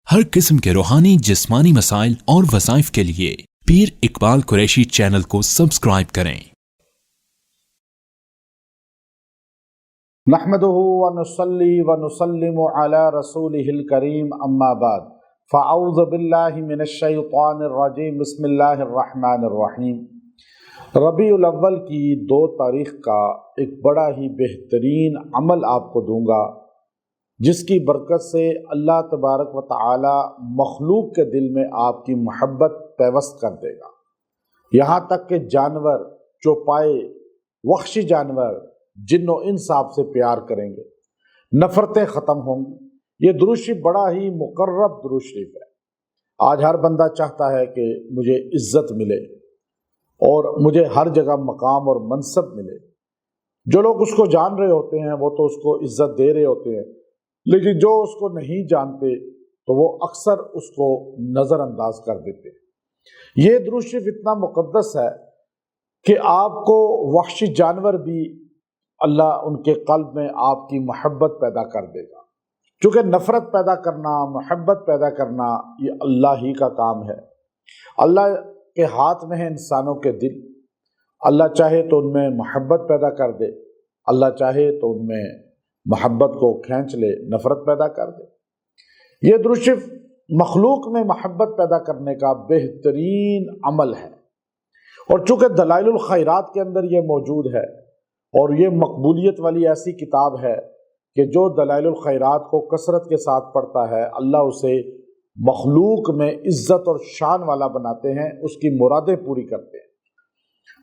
हर किस्म के रूहानी जिस्मानी मसाइल और वज़ाइफ के लिए पीर इकबाल कुरैशी चैनल को सब्सक्राइब करें। नहमदुहु व नुसल्ली व नुसल्लिमु अला रसूलिहिल करीम अम्मा बाद फ़अऊज़ु बिल्लाहि मिनश शैतानिर रजीम बिस्मिल्लाहिर रहमानिर रहीम। रबीउल अव्वल की 2 तारीख़ का एक बड़ा ही बेहतरीन अमल आपको दूंगा, जिसकी बरकत से अल्लाह तबारक व तआला मखलूक के दिल में आपकी मोहब्बत पैवस्त कर देगा। यहाँ तक कि जानवर, चौपाए, वहशी जानवर, जिन्नो इंस आपसे प्यार करेंगे, नफ़रतें ख़त्म होंगी। ये दुरूद शरीफ बड़ा ही मुकर्रब दुरूद शरीफ है। आज हर बंदा चाहता है कि मुझे इज़्ज़त मिले और मुझे हर जगह मकाम और मनसब मिले। जो लोग उसको जान रहे होते हैं वो तो उसको इज़्ज़त दे रहे होते हैं, लेकिन जो उसको नहीं जानते तो वो अक्सर उसको नज़रअंदाज कर देते हैं। ये दुरूद शरीफ इतना मुक़द्दस है कि आपको वहशी जानवर भी अल्लाह उनके क़ल्ब में आपकी मोहब्बत पैदा कर देगा। चूँकि नफ़रत पैदा करना, मोहब्बत पैदा करना ये अल्लाह ही का काम है। अल्लाह के हाथ में है इंसानों के दिल। अल्लाह चाहे तो उनमें मोहब्बत पैदा कर दे, अल्लाह चाहे तो उनमें मोहब्बत को खींच ले, नफ़रत पैदा कर दे। ये दुरूद शरीफ मखलूक में मोहब्बत पैदा करने का बेहतरीन अमल है। और चूँकि दलाइलुल खैरात के अंदर ये मौजूद है और ये मकबूलियत वाली ऐसी किताब है कि जो दलाइलुल खैरात को कसरत के साथ पढ़ता है, अल्लाह उसे मखलूक में इज़्ज़त और शान वाला बनाते हैं, उसकी मुरादें पूरी करते हैं।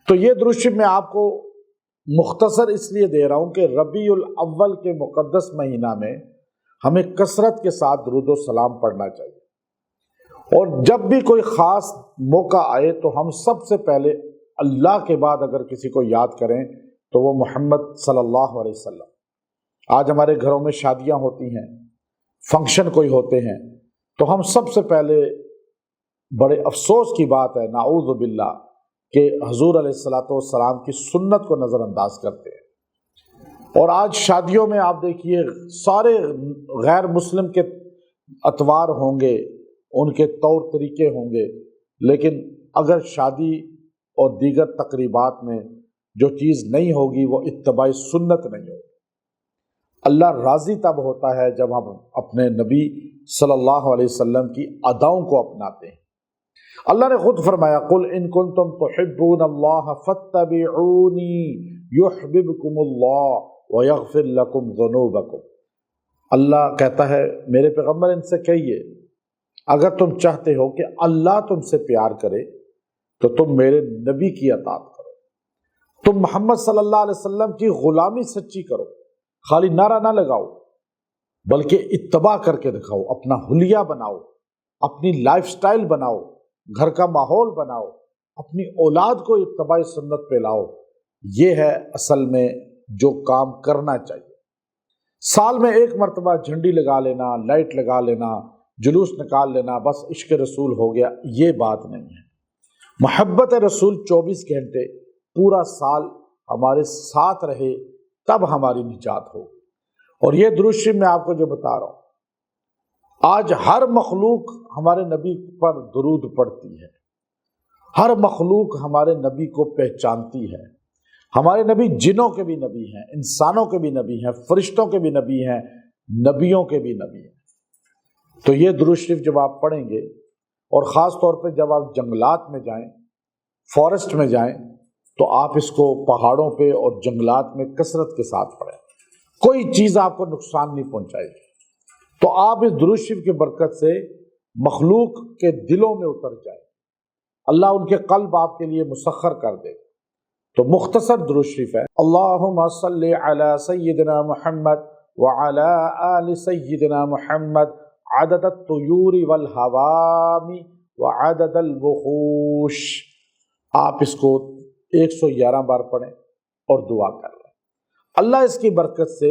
तो ये दुरूद शरीफ मैं आपको मुख्तसर इसलिए दे रहा हूँ कि रबीउल अव्वल के मुक़द्दस महीना में हमें कसरत के साथ दुरूद व सलाम पढ़ना चाहिए। और जब भी कोई ख़ास मौका आए तो हम सबसे पहले अल्लाह के बाद अगर किसी को याद करें तो वो मोहम्मद सल्लल्लाहु अलैहि वसल्लम। आज हमारे घरों में शादियाँ होती हैं, फंक्शन कोई होते हैं, तो हम सबसे पहले, बड़े अफसोस की बात है, नाऊज़ु बिल्लाह, कि हजूर अलैहिस्सलातु वस्सलाम की सुन्नत को नज़रअंदाज करते हैं। और आज शादियों में आप देखिए सारे गैर मुस्लिम के अतवार होंगे, उनके तौर तरीके होंगे, लेकिन अगर शादी और दीगर तकरीबात में जो चीज़ नहीं होगी वो इत्तबाई सुन्नत नहीं होगी। अल्लाह राज़ी तब होता है जब हम अपने नबी सल्लल्लाहु अलैहि वसल्लम की अदाओं को अपनाते हैं। अल्लाह ने खुद फरमाया, कुल इन कुंतुम तुहिब्बूनल्लाह फत्तबिऊनी युहब्बिबकुमुल्लाह व यग़फिर लकुम ज़ुनूबकुम। अल्लाह कहता है मेरे पैगम्बर इनसे कहिए, अगर तुम चाहते हो कि अल्लाह तुमसे प्यार करे तो तुम मेरे नबी की अताअत करो, तुम मोहम्मद सल्लल्लाहु अलैहि वसल्लम की ग़ुलामी सच्ची करो। खाली नारा ना लगाओ बल्कि इत्तबा करके दिखाओ, अपना हुलिया बनाओ, अपनी लाइफस्टाइल बनाओ, घर का माहौल बनाओ, अपनी औलाद को इत्तबाई सुन्नत पे लाओ। ये है असल में जो काम करना चाहिए। साल में एक मरतबा झंडी लगा लेना, लाइट लगा लेना, जुलूस निकाल लेना, बस इश्क रसूल हो गया, ये बात नहीं है। मोहब्बत रसूल 24 घंटे पूरा साल हमारे साथ रहे, तब हमारी निजात हो। और ये दुरूद शरीफ मैं आपको जो बता रहा हूँ, आज हर मखलूक हमारे नबी पर दुरूद पढ़ती है, हर मखलूक हमारे नबी को पहचानती है। हमारे नबी जिनों के भी नबी हैं, इंसानों के भी नबी हैं, फरिश्तों के भी नबी हैं, नबियों के भी नबी हैं। तो ये दुरूद शरीफ जब आप पढ़ेंगे, और ख़ास तौर पे जब आप जंगलात में जाएं, फॉरेस्ट में जाएं, तो आप इसको पहाड़ों पे और जंगलात में कसरत के साथ पढ़ें। कोई चीज़ आपको नुकसान नहीं पहुंचाएगी। तो आप इस दुरूद शरीफ की बरकत से मखलूक के दिलों में उतर जाए, अल्लाह उनके कल्ब आपके लिए मुसख्खर कर दे। तो मुख्तसर दुरूद शरीफ है, अल्लाहुम्मा सल्ली अला सय्यिदिना मुहम्मद व अला आलि सय्यिदिना मुहम्मद अददत तुयूरी वल हवामी व अददल वुहूश। आप इसको 111 बार पढ़ें और दुआ कर लें। अल्लाह इसकी बरकत से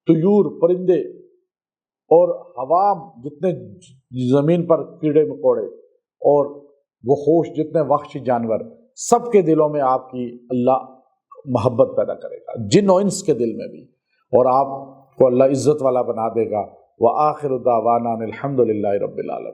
तुयूर, परिंदे, और हवा, जितने ज़मीन पर कीड़े मकोड़े, और वुहूश, जितने वहशी जानवर, सबके दिलों में आपकी अल्लाह मोहब्बत पैदा करेगा, जिन और इंस के दिल में भी। और आपको अल्लाह इज़्ज़त वाला बना देगा, وآخر دعوانا الحمد للہ رب العالمین۔